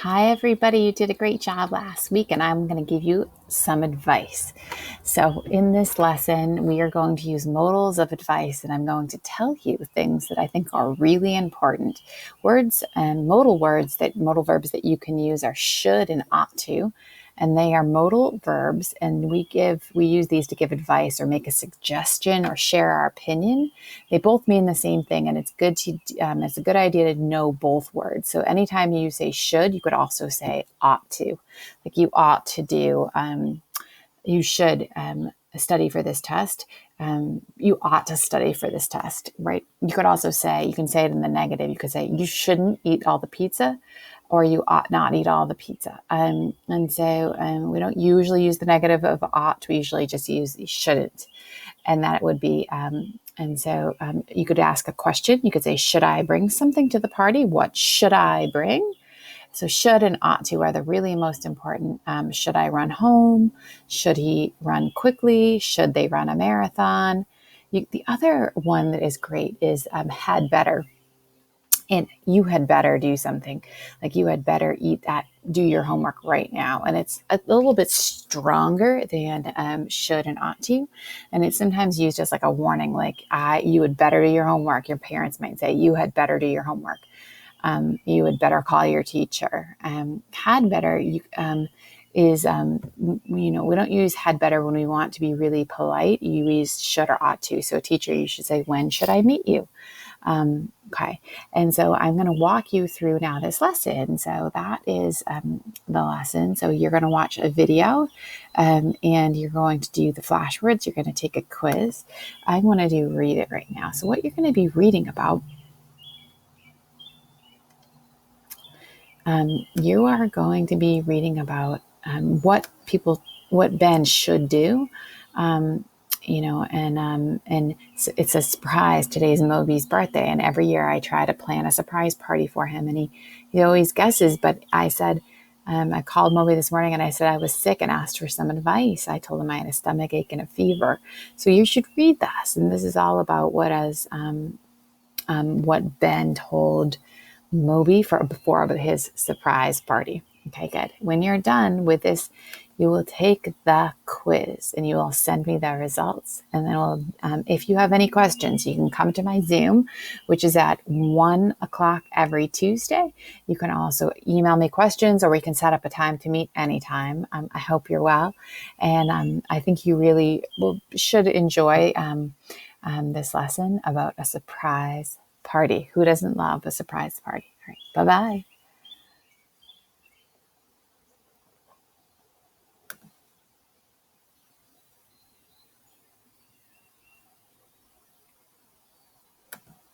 Hi, everybody. You did a great job last week, and I'm going to give you some advice. So, in this lesson, we are going to use modals of advice, and I'm going to tell you things that I think are really important. Words and modal verbs that you can use are should and ought to. And they are modal verbs, and we use these to give advice or make a suggestion or share our opinion. They both mean the same thing, and it's a good idea to know both words. So anytime you say should, you could also say ought to. Like you ought to do, you should study for this test. You ought to study for this test, right? You can say it in the negative. You could say you shouldn't eat all the pizza, or you ought not eat all the pizza. We don't usually use the negative of ought. We usually just use shouldn't, and that it would be. You could ask a question. You could say, should I bring something to the party? What should I bring? So should and ought to are the really most important. Should I run home? Should he run quickly? Should they run a marathon? The other one that is great is had better. And you had better do something, like you had better do your homework right now. And it's a little bit stronger than should and ought to. And it's sometimes used as like a warning, like you had better do your homework. Your parents might say, you had better do your homework. You had better call your teacher. Had better we don't use had better when we want to be really polite. You use should or ought to. So teacher, you should say, when should I meet you? Okay. And so I'm going to walk you through now this lesson. So that is the lesson. So you're going to watch a video and you're going to do the flashwords. You're going to take a quiz. I want to read it right now. So what you're going to be reading about, you are going to be reading about what Ben should do. And it's a surprise. Today's Moby's birthday, and every year I try to plan a surprise party for him, and he always guesses. But I said, I called Moby this morning, and I said I was sick and asked for some advice. I told him I had a stomach ache and a fever. So you should read this, and this is all about what Ben told Moby before his surprise party. Okay, good. When you're done with this, you will take the quiz and you will send me the results. And then if you have any questions, you can come to my Zoom, which is at 1 o'clock every Tuesday. You can also email me questions, or we can set up a time to meet anytime. I hope you're well. And I think you really should enjoy this lesson about a surprise party. Who doesn't love a surprise party? All right, bye-bye.